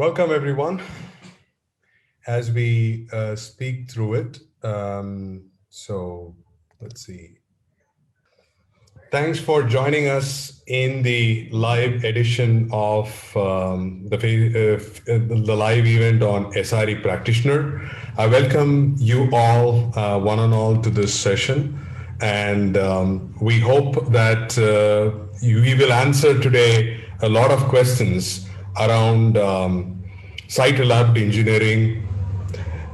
Welcome, everyone, as we speak through it. So let's see. Thanks for joining us in the live edition of the live event on SRE Practitioner. I welcome you all, one and all, to this session, and we hope that we will answer today a lot of questions around site reliability engineering,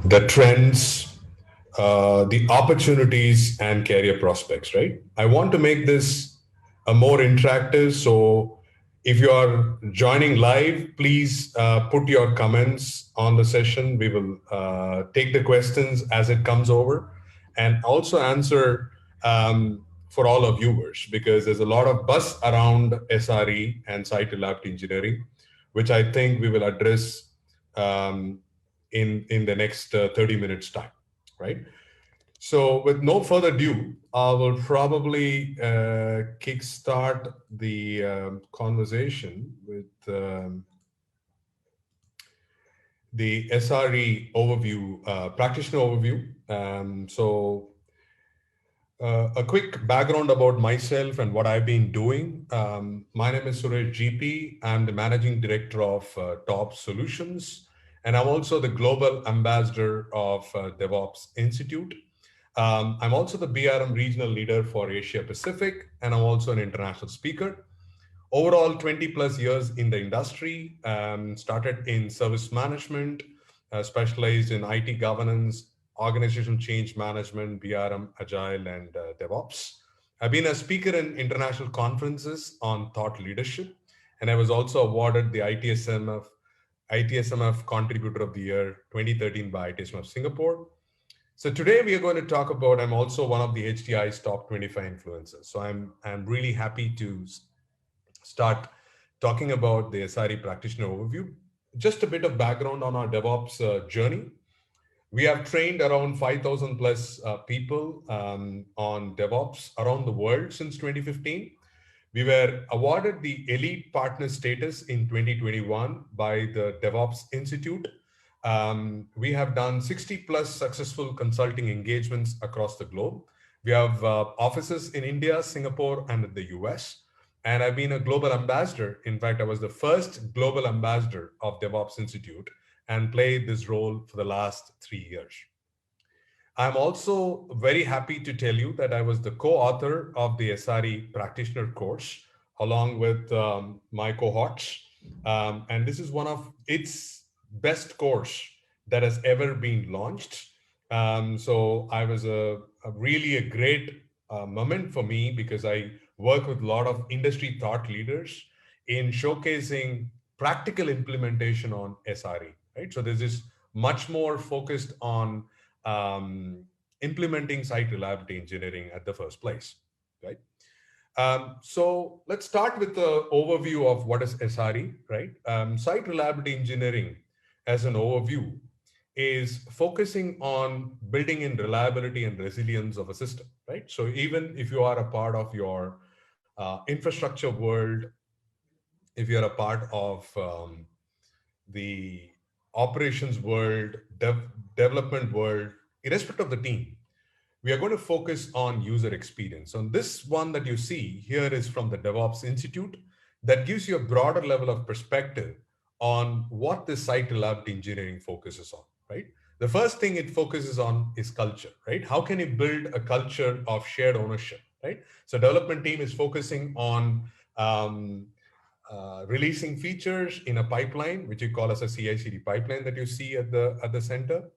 the trends, the opportunities and career prospects, right? I want to make this a more interactive. So if you are joining live, please put your comments on the session. We will take the questions as it comes over and also answer for all our viewers, because there's a lot of buzz around SRE and site reliability engineering, which I think we will address um, in the next 30 minutes time, right? So with no further ado, I will probably kickstart the conversation with the SRE overview, practitioner overview. A quick background about myself and what I've been doing. My name is Suresh GP. I'm the managing director of Top Solutions, and I'm also the global ambassador of DevOps Institute. I'm also the BRM regional leader for Asia Pacific, and I'm also an international speaker. Overall, 20 plus years in the industry, started in service management, specialized in IT governance, organizational change management, BRM, Agile, and DevOps. I've been a speaker in international conferences on thought leadership, and I was also awarded the ITSMF Contributor of the Year 2013 by ITSMF Singapore. So today we are going to talk about, I'm also one of the HDI's top 25 influencers. So I'm really happy to start talking about the SRE practitioner overview. Just a bit of background on our DevOps journey. We have trained around 5,000 plus people on DevOps around the world since 2015. We were awarded the elite partner status in 2021 by the DevOps Institute. We have done 60 plus successful consulting engagements across the globe. We have offices in India, Singapore, and the US. And I've been a global ambassador. In fact, I was the first global ambassador of DevOps Institute and played this role for the last 3 years. I'm also very happy to tell you that I was the co-author of the SRE practitioner course along with my cohorts. And this is one of its best course that has ever been launched. So I was a really a great moment for me, because I work with a lot of industry thought leaders in showcasing practical implementation on SRE, right? So there's this much more focused on implementing site reliability engineering at the first place, right? So let's start with the overview of what is SRE, right? Site reliability engineering, as an overview, is focusing on building in reliability and resilience of a system, right? So even if you are a part of your infrastructure world, if you're a part of the operations world, development world, irrespective of the team, we are going to focus on user experience. So this one that you see here is from the DevOps Institute, that gives you a broader level of perspective on what this site reliability engineering focuses on, right? The first thing it focuses on is culture, right? How can you build a culture of shared ownership, right? So development team is focusing on releasing features in a pipeline, which you call as a CI/CD pipeline that you see at the center.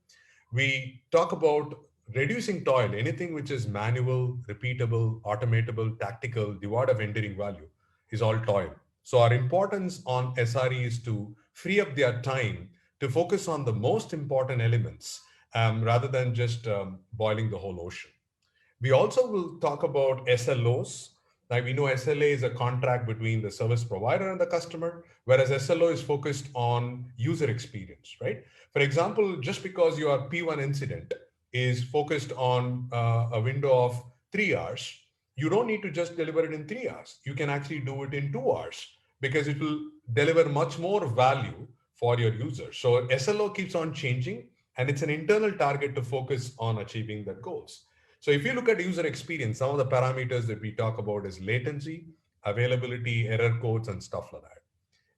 We talk about reducing toil, anything which is manual, repeatable, automatable, tactical, devoid of engineering value is all toil. So our importance on SRE is to free up their time to focus on the most important elements, rather than just boiling the whole ocean. We also will talk about SLOs. Like we know SLA is a contract between the service provider and the customer, whereas SLO is focused on user experience, right? For example, just because your P1 incident is focused on a window of 3 hours, you don't need to just deliver it in 3 hours. You can actually do it in 2 hours, because it will deliver much more value for your users. So SLO keeps on changing, and it's an internal target to focus on achieving the goals. So if you look at user experience, some of the parameters that we talk about is latency, availability, error codes, and stuff like that.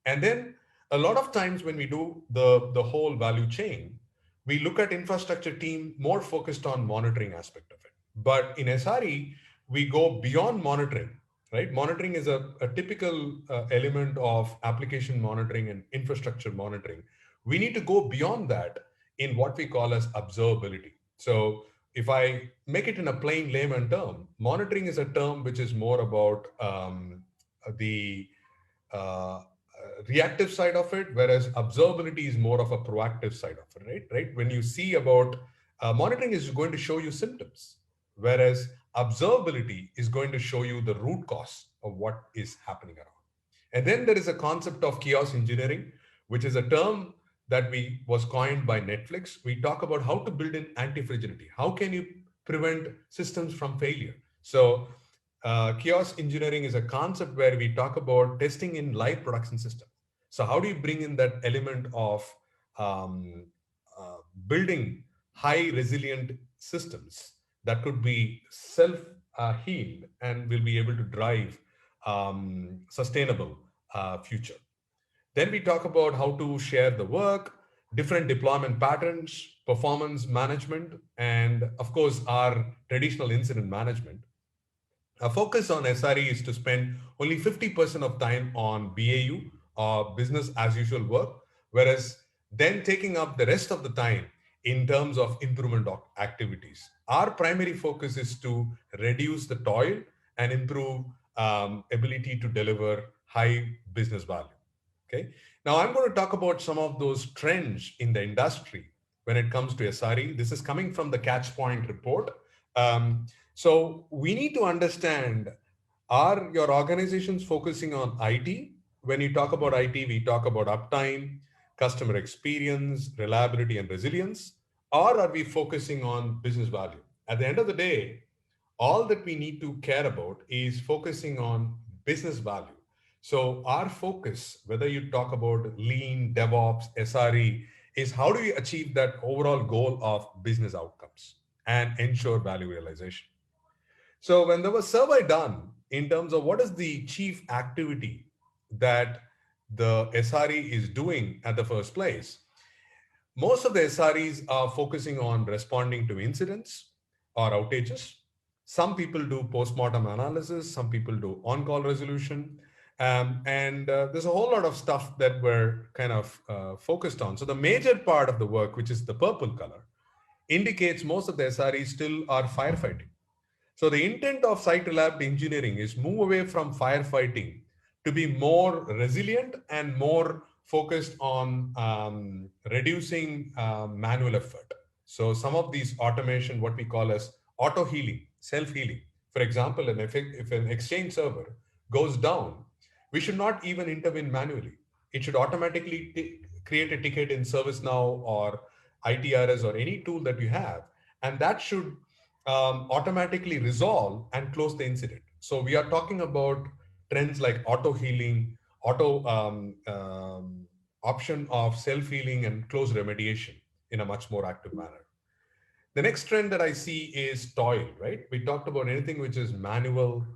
And then a lot of times when we do the whole value chain, we look at infrastructure team more focused on monitoring aspect of it. But in SRE, we go beyond monitoring, right? Monitoring is a typical element of application monitoring and infrastructure monitoring. We need to go beyond that in what we call as observability. So if I make it in a plain layman term, monitoring is a term which is more about the reactive side of it, whereas observability is more of a proactive side of it, right? Right? When you see about monitoring is going to show you symptoms, whereas observability is going to show you the root cause of what is happening around. And then there is a concept of chaos engineering, which is a term that we was coined by Netflix. We talk about how to build in anti-fragility. How can you prevent systems from failure? So chaos engineering is a concept where we talk about testing in live production system. So how do you bring in that element of um, building high resilient systems that could be self healed and will be able to drive sustainable future. Then we talk about how to share the work, different deployment patterns, performance management, and of course, our traditional incident management. Our focus on SRE is to spend only 50% of time on BAU or business as usual work, whereas then taking up the rest of the time in terms of improvement activities. Our primary focus is to reduce the toil and improve ability to deliver high business value. Okay. Now I'm going to talk about some of those trends in the industry when it comes to SRE. This is coming from the Catchpoint report. So we need to understand, are your organizations focusing on IT? When you talk about IT, we talk about uptime, customer experience, reliability, and resilience. Or are we focusing on business value? At the end of the day, all that we need to care about is focusing on business value. So our focus, whether you talk about lean, DevOps, SRE, is how do we achieve that overall goal of business outcomes and ensure value realization. So when there was survey done in terms of what is the chief activity that the SRE is doing at the first place, most of the SREs are focusing on responding to incidents or outages. Some people do post-mortem analysis, some people do on-call resolution, and there's a whole lot of stuff that we're kind of focused on. So the major part of the work, which is the purple color, indicates most of the SREs still are firefighting. So the intent of site reliability engineering is move away from firefighting to be more resilient and more focused on reducing manual effort. So some of these automation, what we call as auto healing, self healing. For example, if an Exchange server goes down, we should not even intervene manually. It should automatically create a ticket in ServiceNow or ITRS or any tool that you have, and that should automatically resolve and close the incident. So we are talking about trends like auto healing, auto option of self healing, and close remediation in a much more active manner. The next trend that I see is toil, right? We talked about anything which is manual,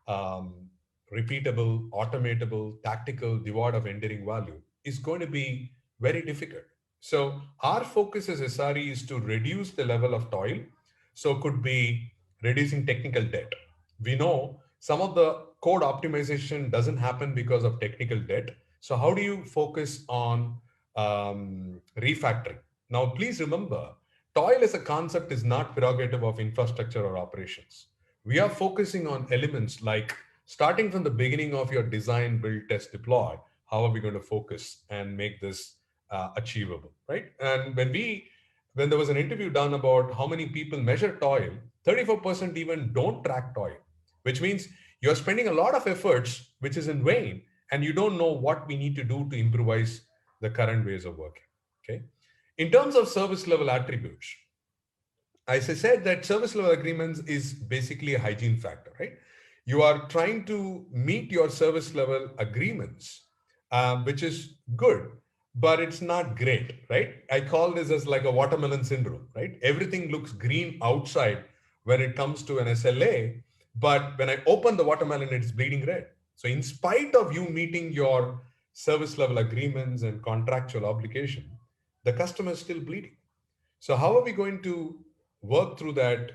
um, repeatable, automatable, tactical, devoid of enduring value is going to be very difficult. So our focus as SRE is to reduce the level of toil. So could be reducing technical debt. We know some of the code optimization doesn't happen because of technical debt. So how do you focus on refactoring? Now, please remember, toil as a concept is not prerogative of infrastructure or operations. We are focusing on elements like starting from the beginning of your design, build, test, deploy. How are we going to focus and make this achievable, right? And when there was an interview done about how many people measure toil, 34% even don't track toil, which means you're spending a lot of efforts, which is in vain, and you don't know what we need to do to improvise the current ways of working. Okay. In terms of service level attributes, as I said, that service level agreements is basically a hygiene factor, right? You are trying to meet your service level agreements, which is good. but it's not great, right? I call this as like a watermelon syndrome, right? Everything looks green outside when it comes to an SLA, but when I open the watermelon, it's bleeding red. So in spite of you meeting your service level agreements and contractual obligation, the customer is still bleeding. So how are we going to work through that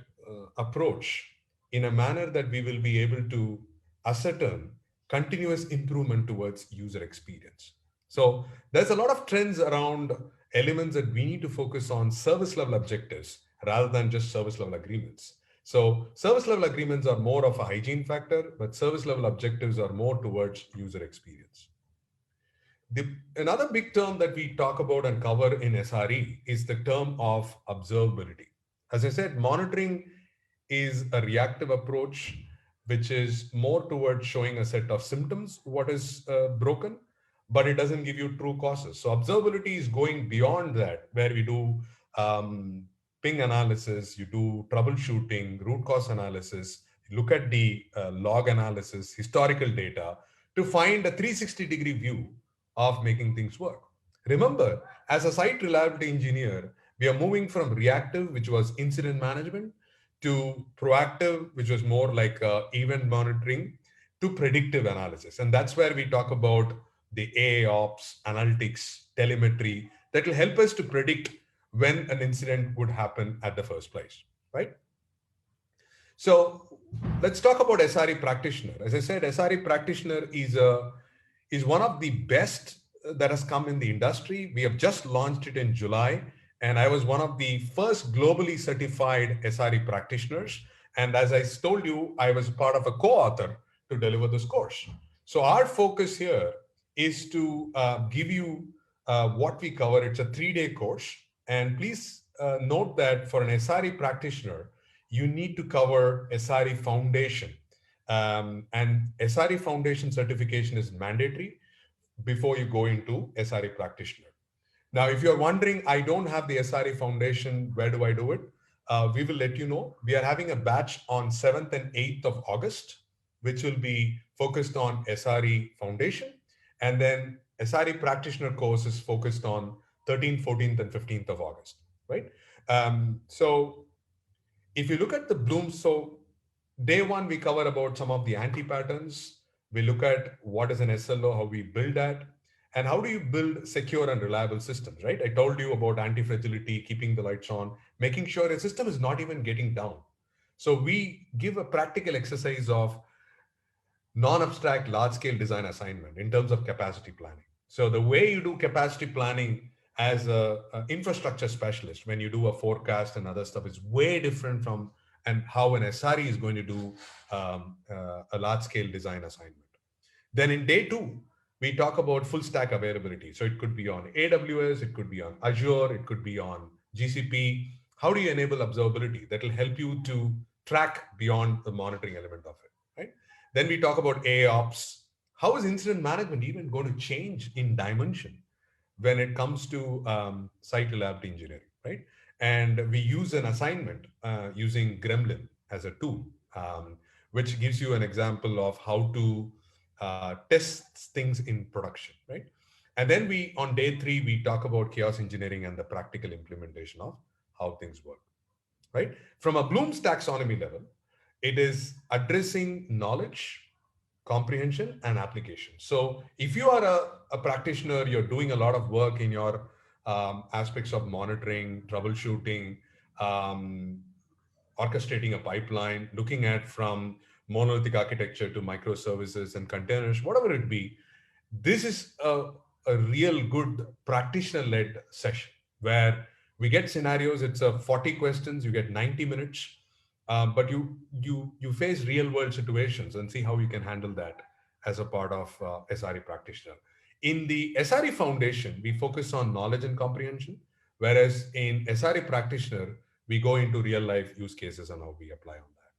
approach in a manner that we will be able to ascertain continuous improvement towards user experience? So there's a lot of trends around elements that we need to focus on service level objectives rather than just service level agreements. So service level agreements are more of a hygiene factor, but service level objectives are more towards user experience. Another big term that we talk about and cover in SRE is the term of observability. As I said, monitoring is a reactive approach, which is more towards showing a set of symptoms, what is broken, but it doesn't give you true causes. So observability is going beyond that, where we do ping analysis, you do troubleshooting, root cause analysis, you look at the log analysis, historical data to find a 360-degree view of making things work. Remember, as a site reliability engineer, we are moving from reactive, which was incident management, to proactive, which was more like event monitoring, to predictive analysis. And that's where we talk about the AI ops, analytics, telemetry that will help us to predict when an incident would happen at the first place, right? So let's talk about SRE practitioner. As I said, SRE practitioner is one of the best that has come in the industry. We have just launched it in July, and I was one of the first globally certified SRE practitioners. And as I told you, I was part of a co-author to deliver this course. So our focus here is to give you what we cover. It's a 3-day course. And please note that for an SRE practitioner, you need to cover SRE Foundation. And SRE Foundation certification is mandatory before you go into SRE practitioner. Now, if you're wondering, I don't have the SRE Foundation, where do I do it? We will let you know. We are having a batch on 7th and 8th of August, which will be focused on SRE Foundation. And then SRE practitioner course is focused on 13th, 14th, and 15th of August, right? So if you look at the Bloom, so day one, we cover about some of the anti-patterns. We look at what is an SLO, how we build that, and how do you build secure and reliable systems, right? I told you about anti-fragility, keeping the lights on, making sure a system is not even getting down. So we give a practical exercise of non-abstract large-scale design assignment in terms of capacity planning. So the way you do capacity planning as a infrastructure specialist, when you do a forecast and other stuff, is way different from and how an SRE is going to do a large-scale design assignment. Then in day two, we talk about full stack availability. So it could be on AWS, it could be on Azure, it could be on GCP. How do you enable observability that will help you to track beyond the monitoring element of it, right? Then we talk about AOps. How is incident management even going to change in dimension when it comes to site reliability engineering, right? And we use an assignment using Gremlin as a tool, which gives you an example of how to test things in production, right? And then on day three, we talk about chaos engineering and the practical implementation of how things work, right? From a Bloom's taxonomy level, it is addressing knowledge, comprehension, and application. So if you are a practitioner, you're doing a lot of work in your aspects of monitoring, troubleshooting, orchestrating a pipeline, looking at from monolithic architecture to microservices and containers, whatever it be, this is a real good practitioner-led session where we get scenarios. It's a 40 questions, you get 90 minutes, but you face real world situations and see how you can handle that as a part of SRE practitioner. In the SRE Foundation, we focus on knowledge and comprehension, whereas in SRE practitioner, we go into real life use cases and how we apply on that.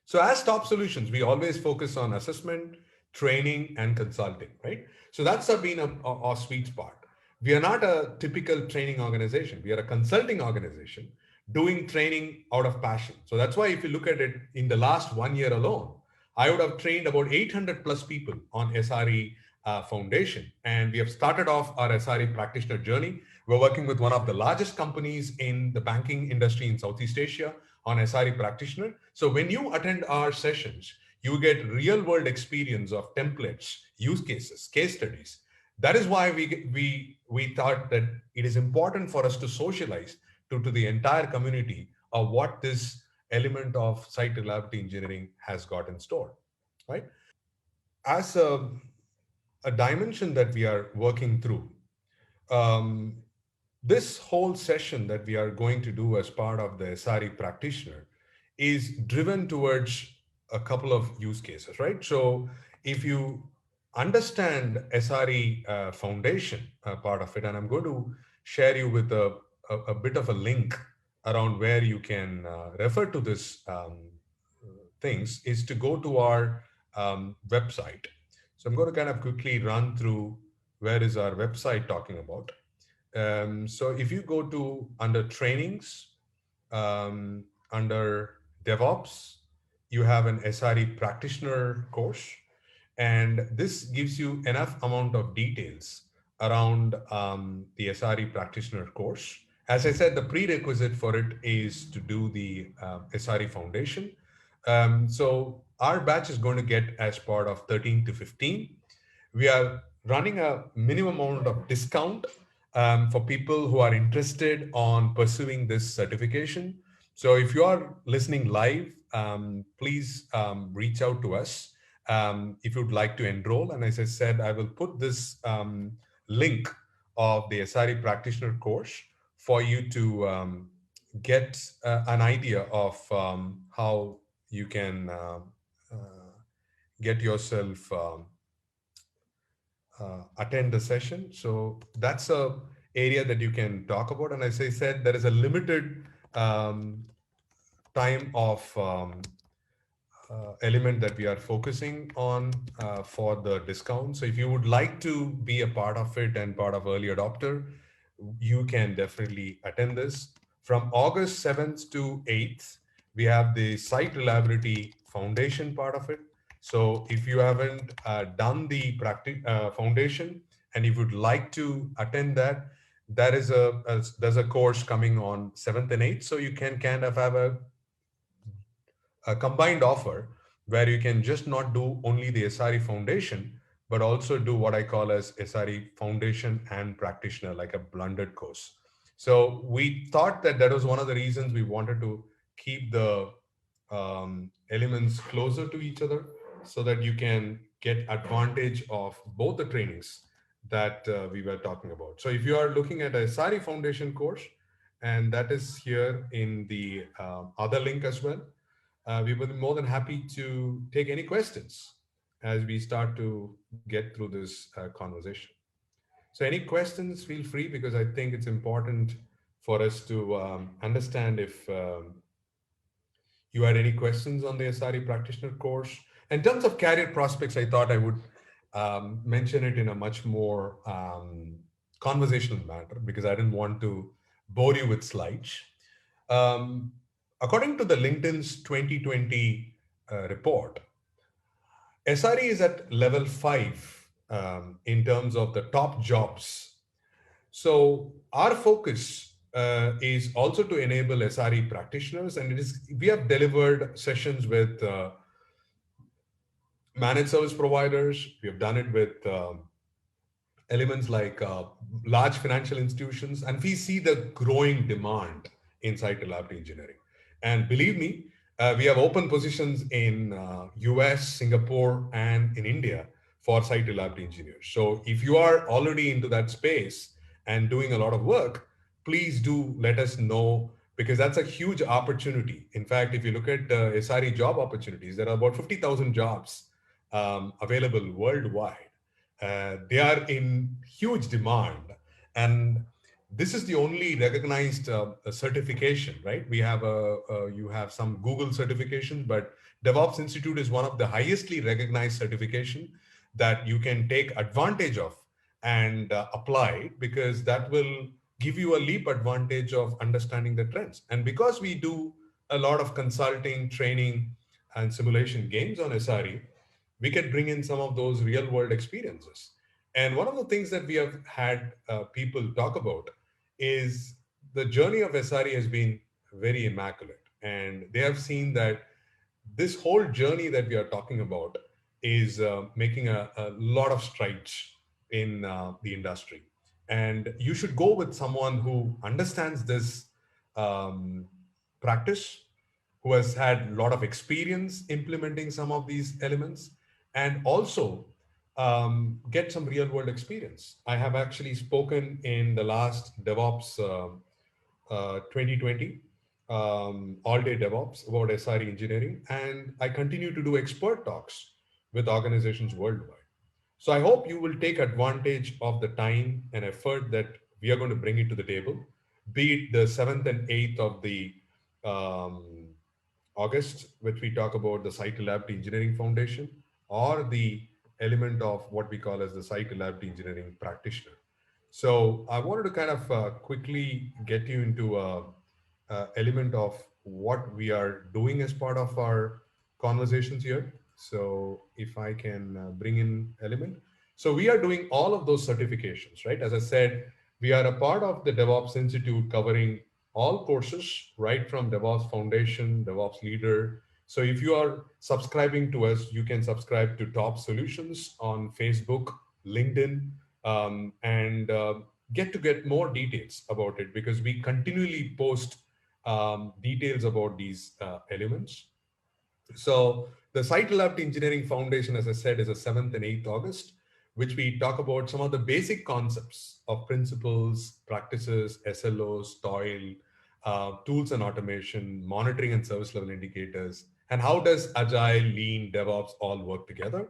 So as top solutions, we always focus on assessment, training, and consulting, right? So that's been our sweet spot. We are not a typical training organization. We are a consulting organization doing training out of passion. So that's why if you look at it in the last 1 year alone, I would have trained about 800 plus people on SRE Foundation. And we have started off our SRE practitioner journey. We're working with one of the largest companies in the banking industry in Southeast Asia on SRE practitioner. So when you attend our sessions, you get real world experience of templates, use cases, case studies. That is why we thought that it is important for us to socialize to the entire community of what this element of site reliability engineering has got in store, right? As a dimension that we are working through, um, this whole session that we are going to do as part of the SRE practitioner is driven towards a couple of use cases, right? So if you understand SRE foundation part of it, and I'm going to share you with a bit of a link around where you can refer to this things, is to go to our website. So I'm going to kind of quickly run through where is our website talking about. So if you go to under trainings, under DevOps, you have an SRE practitioner course, and this gives you enough amount of details around the SRE practitioner course. As I said, the prerequisite for it is to do the SRE foundation. So our batch is going to get as part of 13 to 15. We are running a minimum amount of discount for people who are interested on pursuing this certification. So if you are listening live, please reach out to us if you'd like to enroll. And as I said, I will put this link of the SRE practitioner course for you to get an idea of how you can get yourself attend the session. So that's a area that you can talk about. And as I said, there is a limited time of element that we are focusing on for the discount. So if you would like to be a part of it and part of early adopter, you can definitely attend this. From August 7th to 8th, we have the site reliability foundation part of it. So if you haven't done the foundation and if you'd like to attend that, there's a course coming on 7th and 8th. So you can kind of have a combined offer where you can just not do only the SRE foundation, but also do what I call as SRE foundation and practitioner, like a blended course. So we thought that was one of the reasons we wanted to keep the elements closer to each other so that you can get advantage of both the trainings that we were talking about. So if you are looking at a SRE foundation course, and that is here in the other link as well, we will be more than happy to take any questions as we start to get through this conversation. So any questions, feel free, because I think it's important for us to understand if you had any questions on the SRE practitioner course. In terms of career prospects, I thought I would mention it in a much more conversational manner because I didn't want to bore you with slides. According to the LinkedIn's 2020 report, SRE is at level 5 in terms of the top jobs. So our focus is also to enable SRE practitioners, and we have delivered sessions with managed service providers. We have done it with elements like large financial institutions, and we see the growing demand in site reliability engineering. And believe me, we have open positions in US, Singapore, and in India for site reliability engineers. So if you are already into that space and doing a lot of work, please do let us know, because that's a huge opportunity. In fact, if you look at SRE job opportunities, there are about 50,000 jobs available worldwide. They are in huge demand. And this is the only recognized certification, right? We have you have some Google certifications, but DevOps Institute is one of the highestly recognized certification that you can take advantage of and apply, because that will give you a leap advantage of understanding the trends. And because we do a lot of consulting, training, and simulation games on SRE, we can bring in some of those real world experiences. And one of the things that we have had people talk about is the journey of SRE has been very immaculate. And they have seen that this whole journey that we are talking about is making a lot of strides in the industry. And you should go with someone who understands this um, practice, who has had a lot of experience implementing some of these elements, and also get some real world experience. I have actually spoken in the last DevOps 2020 all day DevOps about SRE engineering, and I continue to do expert talks with organizations worldwide. So I hope you will take advantage of the time and effort that we are going to bring it to the table, be it the 7th and 8th of the um, August, which we talk about the Site Reliability Engineering Foundation, or the element of what we call as the Site Reliability Engineering Practitioner. So I wanted to kind of quickly get you into a element of what we are doing as part of our conversations here. So if I can bring in element. So we are doing all of those certifications, right? As I said, we are a part of the DevOps Institute covering all courses, right from DevOps Foundation, DevOps Leader. So if you are subscribing to us, you can subscribe to Top Solutions on Facebook, LinkedIn, and get more details about it, because we continually post details about these elements. So the Site Reliability Engineering Foundation, as I said, is a 7th and 8th August, which we talk about some of the basic concepts of principles, practices, SLOs, toil, tools and automation, monitoring and service level indicators, and how does Agile, Lean, DevOps all work together.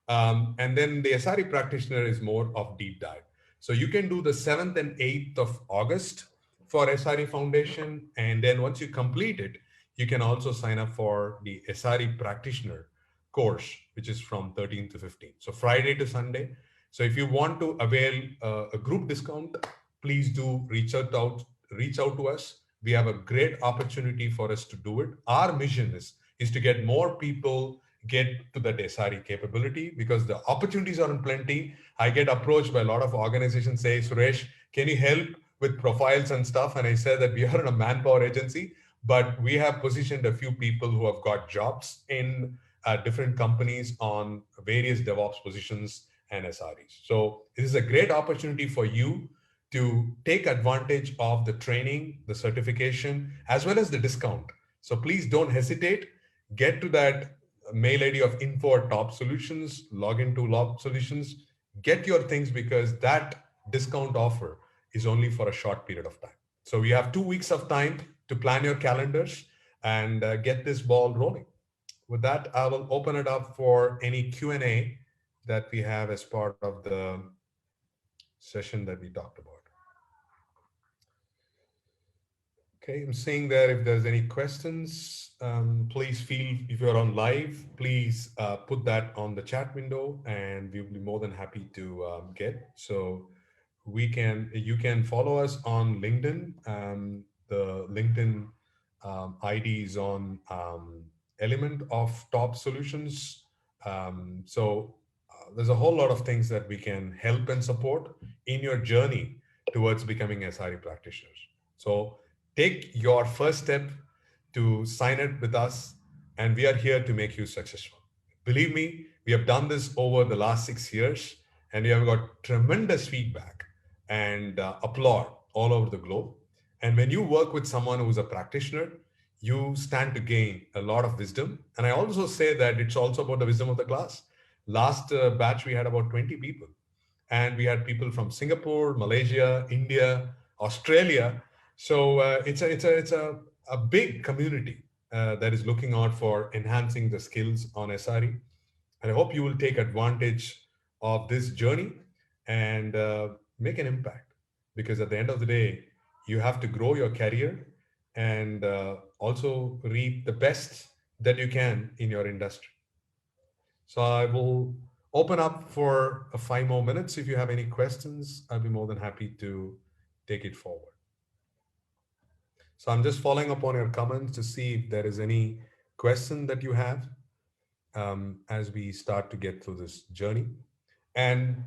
And then the SRE practitioner is more of deep dive. So you can do the 7th and 8th of August for SRE Foundation. And then once you complete it, you can also sign up for the SRE practitioner course, which is from 13th to 15th. So Friday to Sunday. So if you want to avail a group discount, please do reach out to us. We have a great opportunity for us to do it. Our mission is to get more people get to that SRE capability, because the opportunities are in plenty. I get approached by a lot of organizations say, Suresh, can you help with profiles and stuff? And I said that we are in a manpower agency, but we have positioned a few people who have got jobs in different companies on various DevOps positions and SREs. So this is a great opportunity for you to take advantage of the training, the certification, as well as the discount. So please don't hesitate. Get to that mail ID of info at Top Solutions, log into Top Solutions, get your things, because that discount offer is only for a short period of time. So we have 2 weeks of time to plan your calendars and get this ball rolling. With that, I will open it up for any Q&A that we have as part of the session that we talked about. Okay, I'm seeing that if there's any questions, please feel, if you're on live, please put that on the chat window and we'll be more than happy to get. So you can follow us on LinkedIn. The LinkedIn ID is on element of Top Solutions. There's a whole lot of things that we can help and support in your journey towards becoming SRE practitioners. So take your first step to sign it with us, and we are here to make you successful. Believe me, we have done this over the last 6 years, and we have got tremendous feedback and applaud all over the globe. And when you work with someone who's a practitioner, you stand to gain a lot of wisdom. And I also say that it's also about the wisdom of the class. Last batch, we had about 20 people, and we had people from Singapore, Malaysia, India, Australia. So it's a big community that is looking out for enhancing the skills on SRE. And I hope you will take advantage of this journey and make an impact, because at the end of the day, you have to grow your career and also reap the best that you can in your industry. So I will open up for 5 more minutes. If you have any questions, I'll be more than happy to take it forward. So I'm just following up on your comments to see if there is any question that you have. as we start to get through this journey. And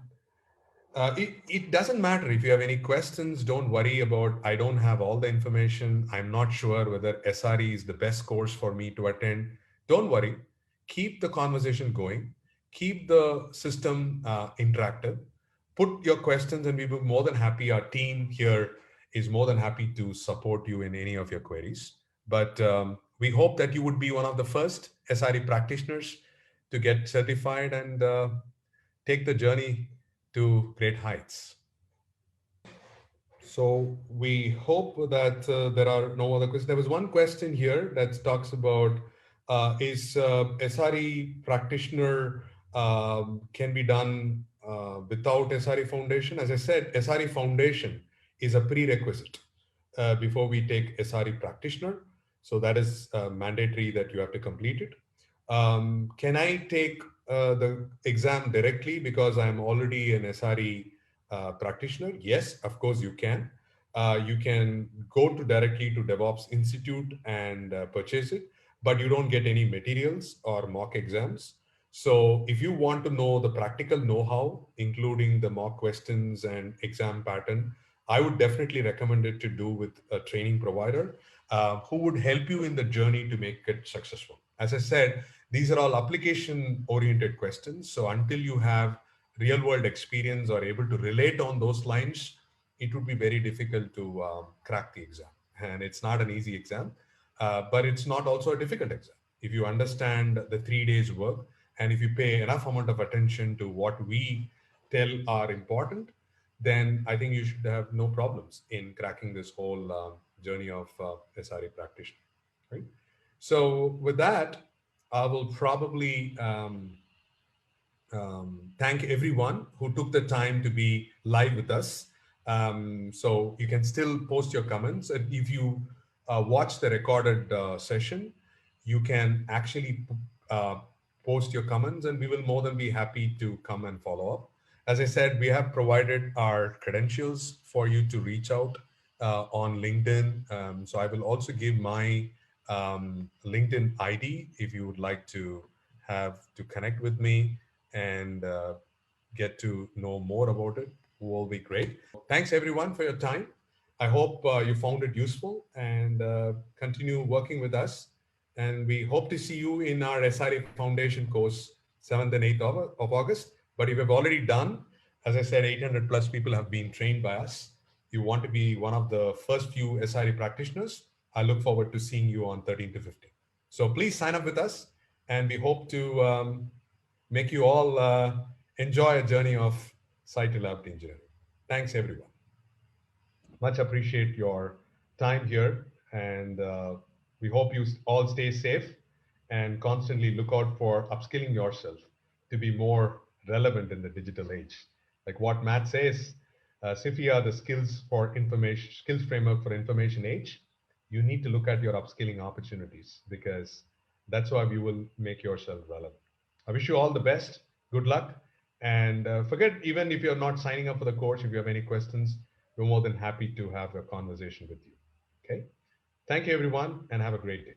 it doesn't matter if you have any questions. Don't worry about, I don't have all the information. I'm not sure whether SRE is the best course for me to attend. Don't worry. Keep the conversation going. Keep the system interactive. Put your questions, and we will be more than happy. Our team here is more than happy to support you in any of your queries. But we hope that you would be one of the first SRE practitioners to get certified and take the journey to great heights. So we hope that there are no other questions. There was one question here that talks about is SRE practitioner can be done without SRE foundation? As I said, SRE foundation is a prerequisite before we take SRE practitioner. So that is mandatory that you have to complete it. Can I take the exam directly because I'm already an SRE practitioner? Yes, of course you can. You can go to directly to DevOps Institute and purchase it, but you don't get any materials or mock exams. So if you want to know the practical know-how, including the mock questions and exam pattern, I would definitely recommend it to do with a training provider who would help you in the journey to make it successful. As I said, these are all application oriented questions. So until you have real world experience or able to relate on those lines, it would be very difficult to crack the exam. And it's not an easy exam, but it's not also a difficult exam. If you understand the 3 days work, and if you pay enough amount of attention to what we tell are important, then I think you should have no problems in cracking this whole journey of SRE practitioner, right? So with that, I will probably thank everyone who took the time to be live with us. So you can still post your comments. And if you watch the recorded session, you can actually uh, post your comments, and we will more than be happy to come and follow up. As I said, we have provided our credentials for you to reach out on LinkedIn. So I will also give my LinkedIn ID if you would like to have to connect with me and get to know more about it. Will be great. Thanks everyone for your time. I hope you found it useful and continue working with us. And we hope to see you in our SRE Foundation course 7th and 8th of August. But if you've already done, as I said, 800 plus people have been trained by us. You want to be one of the first few SRE practitioners. I look forward to seeing you on 13 to 15. So please sign up with us, and we hope to make you all enjoy a journey of site reliability engineering. Thanks, everyone. Much appreciate your time here, and we hope you all stay safe and constantly look out for upskilling yourself to be more relevant in the digital age. Like what Matt says, SIFIA, the skills framework for information age, you need to look at your upskilling opportunities because that's how you will make yourself relevant. I wish you all the best. Good luck. And forget, even if you're not signing up for the course, if you have any questions, we're more than happy to have a conversation with you. Okay. Thank you, everyone, and have a great day.